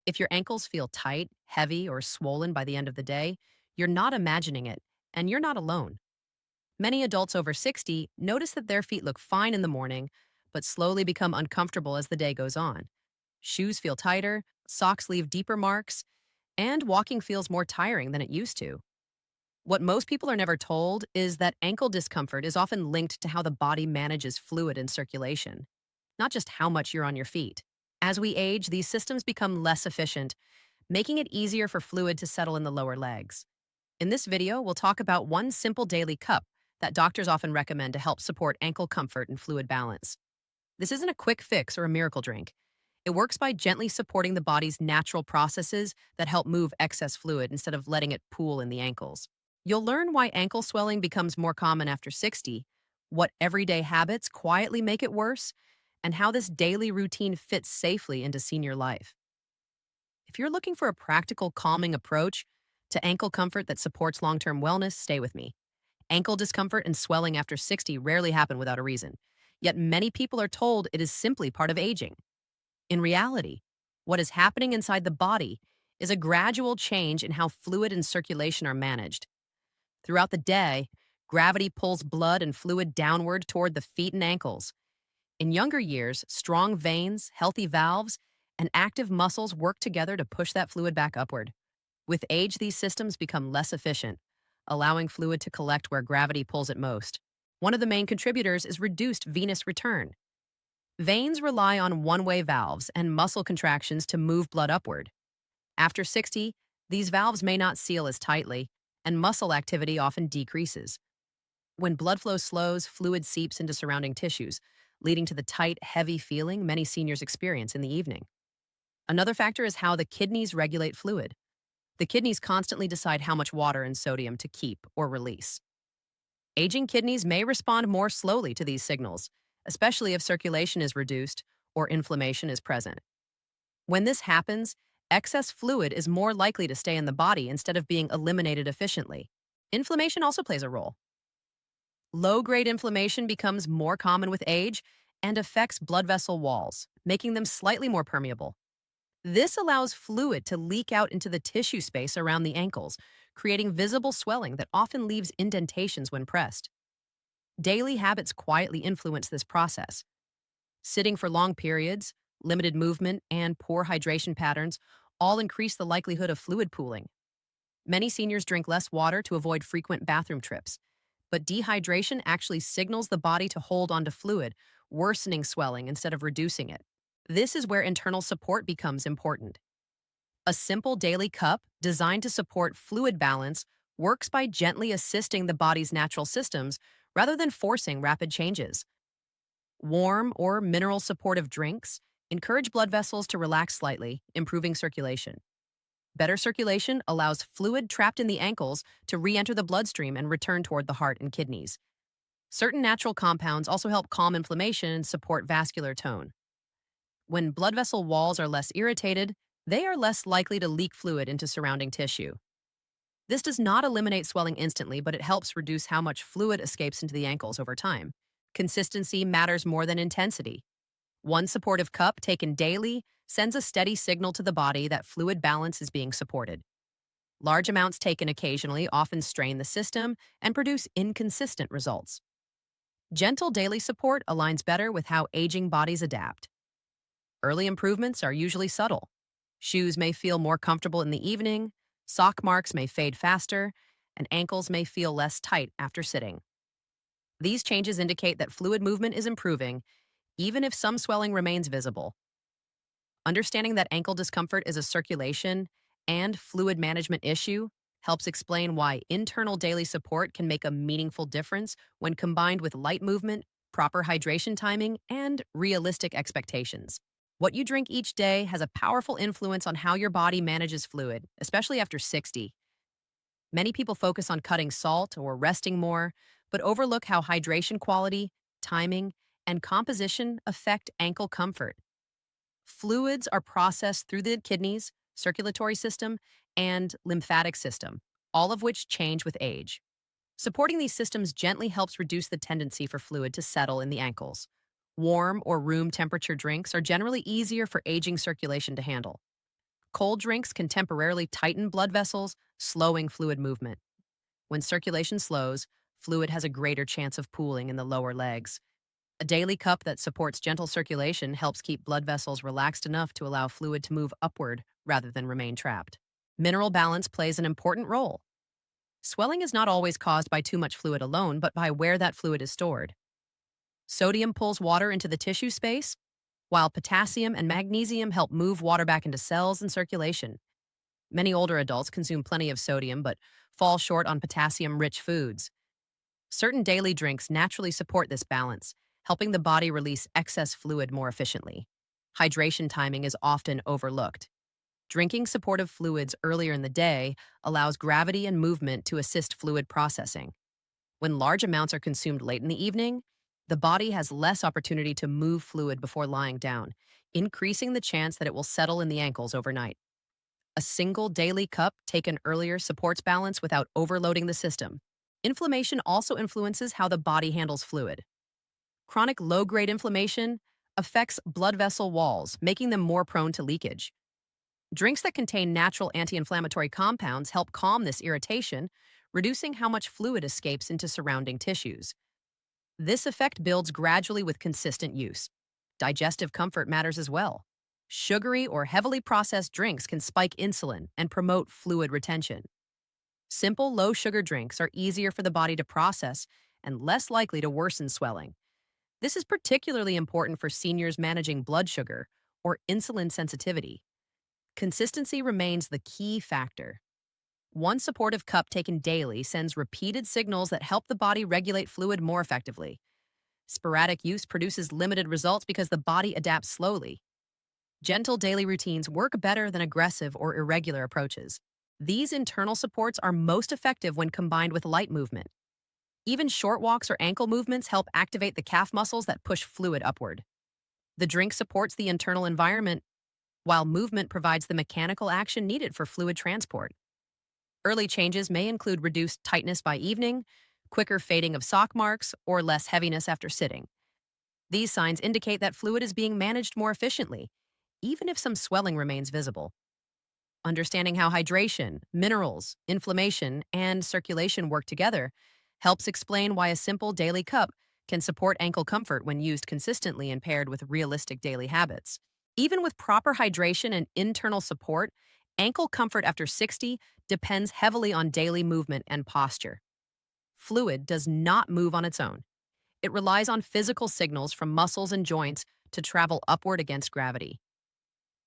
If your ankles feel tight, heavy, or swollen by the end of the day, you're not imagining it, and you're not alone. Many adults over 60 notice that their feet look fine in the morning, but slowly become uncomfortable as the day goes on. Shoes feel tighter, socks leave deeper marks, and walking feels more tiring than it used to. What most people are never told is that ankle discomfort is often linked to how the body manages fluid and circulation, not just how much you're on your feet. As we age, these systems become less efficient, making it easier for fluid to settle in the lower legs. In this video, we'll talk about one simple daily cup that doctors often recommend to help support ankle comfort and fluid balance. This isn't a quick fix or a miracle drink. It works by gently supporting the body's natural processes that help move excess fluid instead of letting it pool in the ankles. You'll learn why ankle swelling becomes more common after 60, what everyday habits quietly make it worse, and how this daily routine fits safely into senior life. If you're looking for a practical, calming approach to ankle comfort that supports long-term wellness, stay with me. Ankle discomfort and swelling after 60 rarely happen without a reason, yet many people are told it is simply part of aging. In reality, what is happening inside the body is a gradual change in how fluid and circulation are managed. Throughout the day, gravity pulls blood and fluid downward toward the feet and ankles. In younger years, strong veins, healthy valves, and active muscles work together to push that fluid back upward. With age, these systems become less efficient, allowing fluid to collect where gravity pulls it most. One of the main contributors is reduced venous return. Veins rely on one-way valves and muscle contractions to move blood upward. After 60, these valves may not seal as tightly, and muscle activity often decreases. When blood flow slows, fluid seeps into surrounding tissues, leading to the tight, heavy feeling many seniors experience in the evening. Another factor is how the kidneys regulate fluid. The kidneys constantly decide how much water and sodium to keep or release. Aging kidneys may respond more slowly to these signals, especially if circulation is reduced or inflammation is present. When this happens, excess fluid is more likely to stay in the body instead of being eliminated efficiently. Inflammation also plays a role. Low-grade inflammation becomes more common with age and affects blood vessel walls, making them slightly more permeable. This allows fluid to leak out into the tissue space around the ankles, creating visible swelling that often leaves indentations when pressed. Daily habits quietly influence this process. Sitting for long periods, limited movement, and poor hydration patterns all increase the likelihood of fluid pooling. Many seniors drink less water to avoid frequent bathroom trips, but dehydration actually signals the body to hold onto fluid, worsening swelling instead of reducing it. This is where internal support becomes important. A simple daily cup designed to support fluid balance works by gently assisting the body's natural systems rather than forcing rapid changes. Warm or mineral supportive drinks encourage blood vessels to relax slightly, improving circulation. Better circulation allows fluid trapped in the ankles to re-enter the bloodstream and return toward the heart and kidneys. Certain natural compounds also help calm inflammation and support vascular tone. When blood vessel walls are less irritated, they are less likely to leak fluid into surrounding tissue. This does not eliminate swelling instantly, but it helps reduce how much fluid escapes into the ankles over time. Consistency matters more than intensity. One supportive cup taken daily sends a steady signal to the body that fluid balance is being supported. Large amounts taken occasionally often strain the system and produce inconsistent results. Gentle daily support aligns better with how aging bodies adapt. Early improvements are usually subtle. Shoes may feel more comfortable in the evening, sock marks may fade faster, and ankles may feel less tight after sitting. These changes indicate that fluid movement is improving, even if some swelling remains visible. Understanding that ankle discomfort is a circulation and fluid management issue helps explain why internal daily support can make a meaningful difference when combined with light movement, proper hydration timing, and realistic expectations. What you drink each day has a powerful influence on how your body manages fluid, especially after 60. Many people focus on cutting salt or resting more, but overlook how hydration quality, timing, and composition affect ankle comfort. Fluids are processed through the kidneys, circulatory system, and lymphatic system, all of which change with age. Supporting these systems gently helps reduce the tendency for fluid to settle in the ankles. Warm or room temperature drinks are generally easier for aging circulation to handle. Cold drinks can temporarily tighten blood vessels, slowing fluid movement. When circulation slows, fluid has a greater chance of pooling in the lower legs. A daily cup that supports gentle circulation helps keep blood vessels relaxed enough to allow fluid to move upward rather than remain trapped. Mineral balance plays an important role. Swelling is not always caused by too much fluid alone, but by where that fluid is stored. Sodium pulls water into the tissue space, while potassium and magnesium help move water back into cells and circulation. Many older adults consume plenty of sodium but fall short on potassium-rich foods. Certain daily drinks naturally support this balance, helping the body release excess fluid more efficiently. Hydration timing is often overlooked. Drinking supportive fluids earlier in the day allows gravity and movement to assist fluid processing. When large amounts are consumed late in the evening, the body has less opportunity to move fluid before lying down, increasing the chance that it will settle in the ankles overnight. A single daily cup taken earlier supports balance without overloading the system. Inflammation also influences how the body handles fluid. Chronic low-grade inflammation affects blood vessel walls, making them more prone to leakage. Drinks that contain natural anti-inflammatory compounds help calm this irritation, reducing how much fluid escapes into surrounding tissues. This effect builds gradually with consistent use. Digestive comfort matters as well. Sugary or heavily processed drinks can spike insulin and promote fluid retention. Simple, low-sugar drinks are easier for the body to process and less likely to worsen swelling. This is particularly important for seniors managing blood sugar or insulin sensitivity. Consistency remains the key factor. One supportive cup taken daily sends repeated signals that help the body regulate fluid more effectively. Sporadic use produces limited results because the body adapts slowly. Gentle daily routines work better than aggressive or irregular approaches. These internal supports are most effective when combined with light movement. Even short walks or ankle movements help activate the calf muscles that push fluid upward. The drink supports the internal environment, while movement provides the mechanical action needed for fluid transport. Early changes may include reduced tightness by evening, quicker fading of sock marks, or less heaviness after sitting. These signs indicate that fluid is being managed more efficiently, even if some swelling remains visible. Understanding how hydration, minerals, inflammation, and circulation work together helps explain why a simple daily cup can support ankle comfort when used consistently and paired with realistic daily habits. Even with proper hydration and internal support, ankle comfort after 60 depends heavily on daily movement and posture. Fluid does not move on its own. It relies on physical signals from muscles and joints to travel upward against gravity.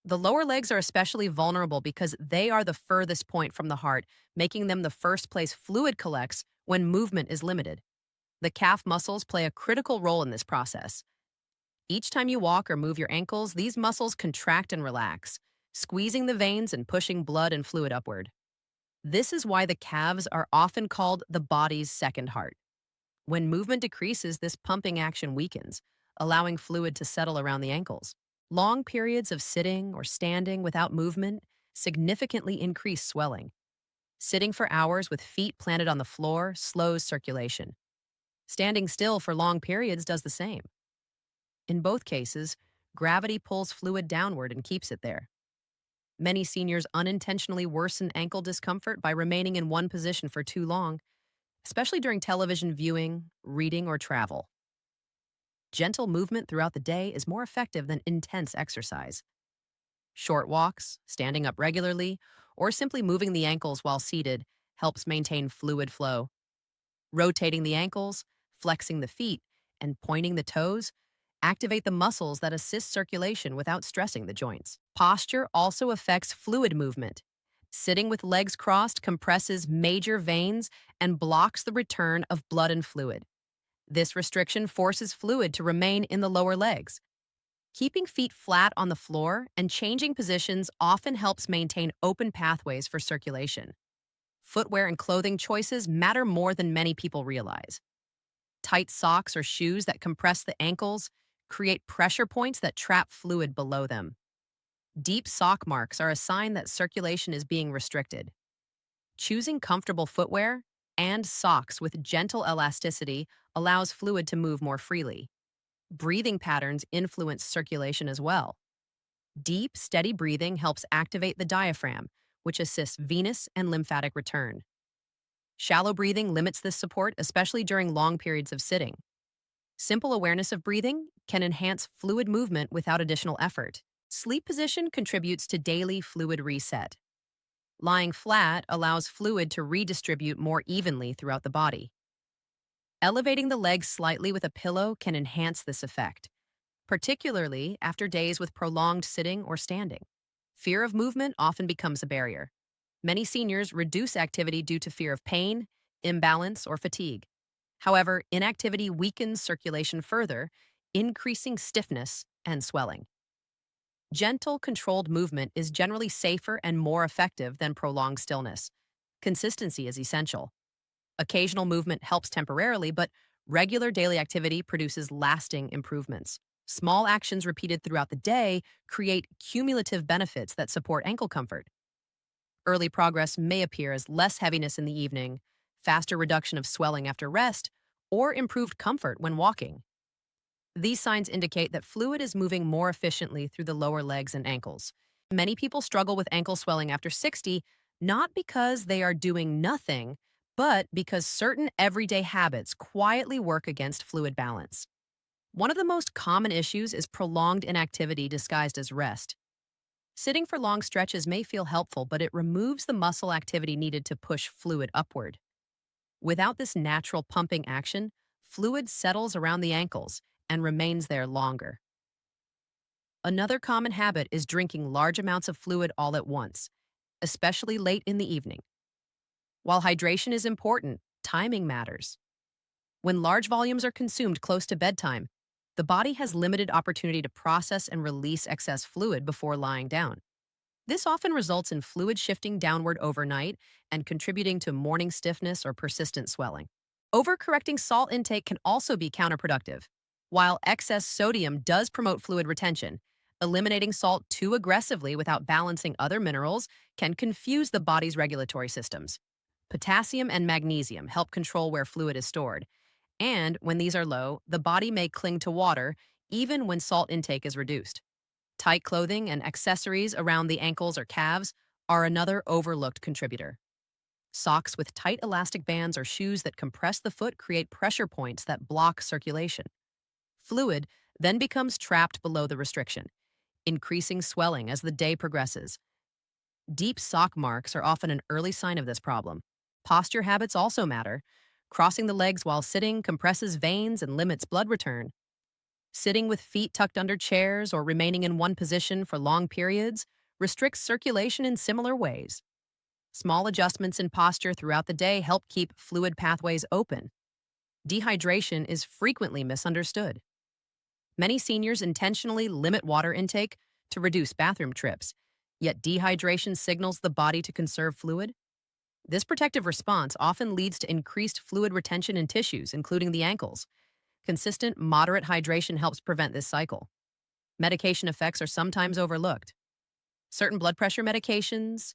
The lower legs are especially vulnerable because they are the furthest point from the heart, making them the first place fluid collects when movement is limited. The calf muscles play a critical role in this process. Each time you walk or move your ankles, these muscles contract and relax, squeezing the veins and pushing blood and fluid upward. This is why the calves are often called the body's second heart. When movement decreases, this pumping action weakens, allowing fluid to settle around the ankles. Long periods of sitting or standing without movement significantly increase swelling. Sitting for hours with feet planted on the floor slows circulation. Standing still for long periods does the same. In both cases, gravity pulls fluid downward and keeps it there. Many seniors unintentionally worsen ankle discomfort by remaining in one position for too long, especially during television viewing, reading, or travel. Gentle movement throughout the day is more effective than intense exercise. Short walks, standing up regularly, or simply moving the ankles while seated helps maintain fluid flow. Rotating the ankles, flexing the feet, and pointing the toes activate the muscles that assist circulation without stressing the joints. Posture also affects fluid movement. Sitting with legs crossed compresses major veins and blocks the return of blood and fluid. This restriction forces fluid to remain in the lower legs. Keeping feet flat on the floor and changing positions often helps maintain open pathways for circulation. Footwear and clothing choices matter more than many people realize. Tight socks or shoes that compress the ankles create pressure points that trap fluid below them. Deep sock marks are a sign that circulation is being restricted. Choosing comfortable footwear and socks with gentle elasticity allows fluid to move more freely. Breathing patterns influence circulation as well. Deep, steady breathing helps activate the diaphragm, which assists venous and lymphatic return. Shallow breathing limits this support, especially during long periods of sitting. Simple awareness of breathing can enhance fluid movement without additional effort. Sleep position contributes to daily fluid reset. Lying flat allows fluid to redistribute more evenly throughout the body. Elevating the legs slightly with a pillow can enhance this effect, particularly after days with prolonged sitting or standing. Fear of movement often becomes a barrier. Many seniors reduce activity due to fear of pain, imbalance, or fatigue. However, inactivity weakens circulation further, increasing stiffness and swelling. Gentle, controlled movement is generally safer and more effective than prolonged stillness. Consistency is essential. Occasional movement helps temporarily, but regular daily activity produces lasting improvements. Small actions repeated throughout the day create cumulative benefits that support ankle comfort. Early progress may appear as less heaviness in the evening, faster reduction of swelling after rest, or improved comfort when walking. These signs indicate that fluid is moving more efficiently through the lower legs and ankles. Many people struggle with ankle swelling after 60, not because they are doing nothing, but because certain everyday habits quietly work against fluid balance. One of the most common issues is prolonged inactivity disguised as rest. Sitting for long stretches may feel helpful, but it removes the muscle activity needed to push fluid upward. Without this natural pumping action, fluid settles around the ankles and remains there longer. Another common habit is drinking large amounts of fluid all at once, especially late in the evening. While hydration is important, timing matters. When large volumes are consumed close to bedtime, the body has limited opportunity to process and release excess fluid before lying down. This often results in fluid shifting downward overnight and contributing to morning stiffness or persistent swelling. Overcorrecting salt intake can also be counterproductive. While excess sodium does promote fluid retention, eliminating salt too aggressively without balancing other minerals can confuse the body's regulatory systems. Potassium and magnesium help control where fluid is stored, and when these are low, the body may cling to water even when salt intake is reduced. Tight clothing and accessories around the ankles or calves are another overlooked contributor. Socks with tight elastic bands or shoes that compress the foot create pressure points that block circulation. Fluid then becomes trapped below the restriction, increasing swelling as the day progresses. Deep sock marks are often an early sign of this problem. Posture habits also matter. Crossing the legs while sitting compresses veins and limits blood return. Sitting with feet tucked under chairs or remaining in one position for long periods restricts circulation in similar ways. Small adjustments in posture throughout the day help keep fluid pathways open. Dehydration is frequently misunderstood. Many seniors intentionally limit water intake to reduce bathroom trips, yet dehydration signals the body to conserve fluid. This protective response often leads to increased fluid retention in tissues, including the ankles. Consistent, moderate hydration helps prevent this cycle. Medication effects are sometimes overlooked. Certain blood pressure medications,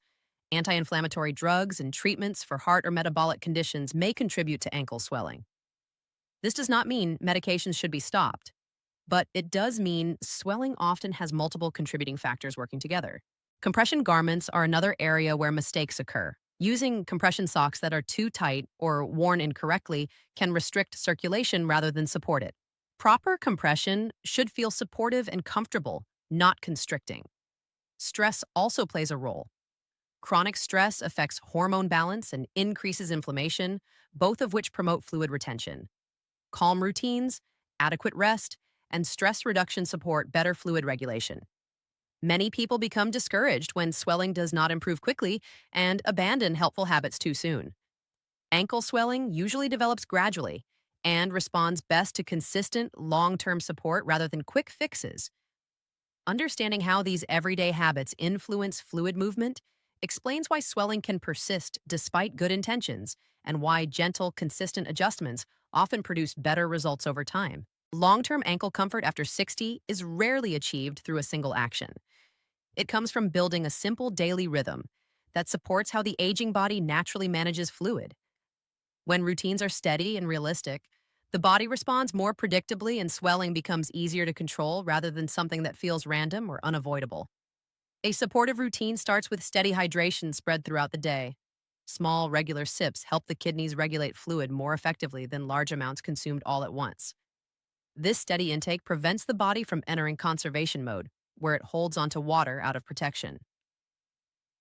anti-inflammatory drugs, and treatments for heart or metabolic conditions may contribute to ankle swelling. This does not mean medications should be stopped, but it does mean swelling often has multiple contributing factors working together. Compression garments are another area where mistakes occur. Using compression socks that are too tight or worn incorrectly can restrict circulation rather than support it. Proper compression should feel supportive and comfortable, not constricting. Stress also plays a role. Chronic stress affects hormone balance and increases inflammation, both of which promote fluid retention. Calm routines, adequate rest, and stress reduction support better fluid regulation. Many people become discouraged when swelling does not improve quickly and abandon helpful habits too soon. Ankle swelling usually develops gradually and responds best to consistent, long-term support rather than quick fixes. Understanding how these everyday habits influence fluid movement explains why swelling can persist despite good intentions and why gentle, consistent adjustments often produce better results over time. Long-term ankle comfort after 60 is rarely achieved through a single action. It comes from building a simple daily rhythm that supports how the aging body naturally manages fluid. When routines are steady and realistic, The body responds more predictably and swelling becomes easier to control rather than something that feels random or unavoidable. A supportive routine starts with steady hydration spread throughout the day. Small, regular sips help the kidneys regulate fluid more effectively than large amounts consumed all at once. This steady intake prevents the body from entering conservation mode, where it holds onto water out of protection.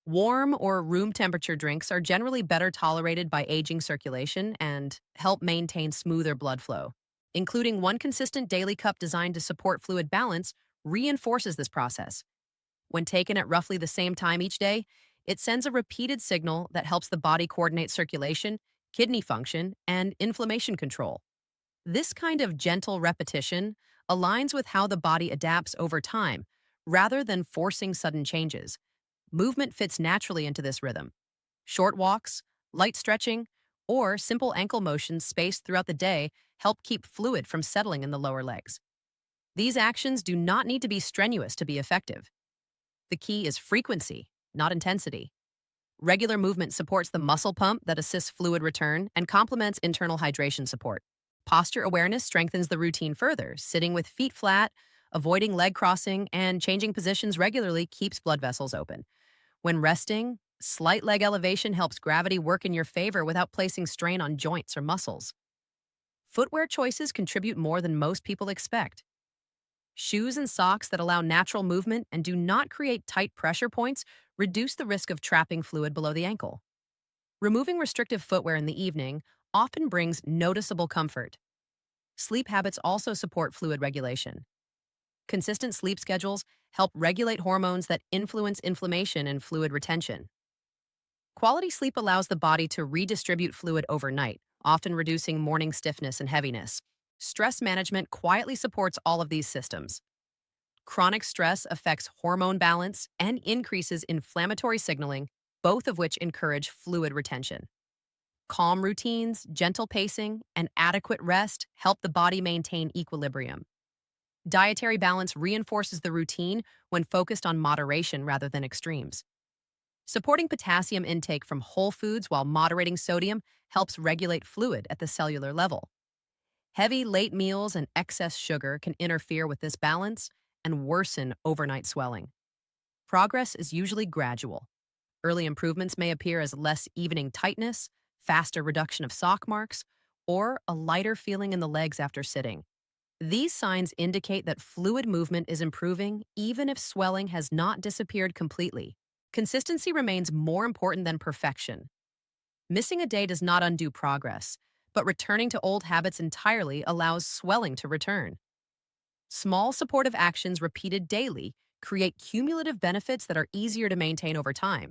Warm or room temperature drinks are generally better tolerated by aging circulation and help maintain smoother blood flow. Including one consistent daily cup designed to support fluid balance reinforces this process. When taken at roughly the same time each day, it sends a repeated signal that helps the body coordinate circulation, kidney function, and inflammation control. This kind of gentle repetition aligns with how the body adapts over time, rather than forcing sudden changes. Movement fits naturally into this rhythm. Short walks, light stretching, or simple ankle motions spaced throughout the day help keep fluid from settling in the lower legs. These actions do not need to be strenuous to be effective. The key is frequency, not intensity. Regular movement supports the muscle pump that assists fluid return and complements internal hydration support. Posture awareness strengthens the routine further. Sitting with feet flat, avoiding leg crossing, and changing positions regularly keeps blood vessels open. When resting, slight leg elevation helps gravity work in your favor without placing strain on joints or muscles. Footwear choices contribute more than most people expect. Shoes and socks that allow natural movement and do not create tight pressure points reduce the risk of trapping fluid below the ankle. Removing restrictive footwear in the evening often brings noticeable comfort. Sleep habits also support fluid regulation. Consistent sleep schedules help regulate hormones that influence inflammation and fluid retention. Quality sleep allows the body to redistribute fluid overnight, often reducing morning stiffness and heaviness. Stress management quietly supports all of these systems. Chronic stress affects hormone balance and increases inflammatory signaling, both of which encourage fluid retention. Calm routines, gentle pacing, and adequate rest help the body maintain equilibrium. Dietary balance reinforces the routine when focused on moderation rather than extremes. Supporting potassium intake from whole foods while moderating sodium helps regulate fluid at the cellular level. Heavy late meals and excess sugar can interfere with this balance and worsen overnight swelling. Progress is usually gradual. Early improvements may appear as less evening tightness, faster reduction of sock marks, or a lighter feeling in the legs after sitting. These signs indicate that fluid movement is improving even if swelling has not disappeared completely. Consistency remains more important than perfection. Missing a day does not undo progress, but returning to old habits entirely allows swelling to return. Small supportive actions repeated daily create cumulative benefits that are easier to maintain over time.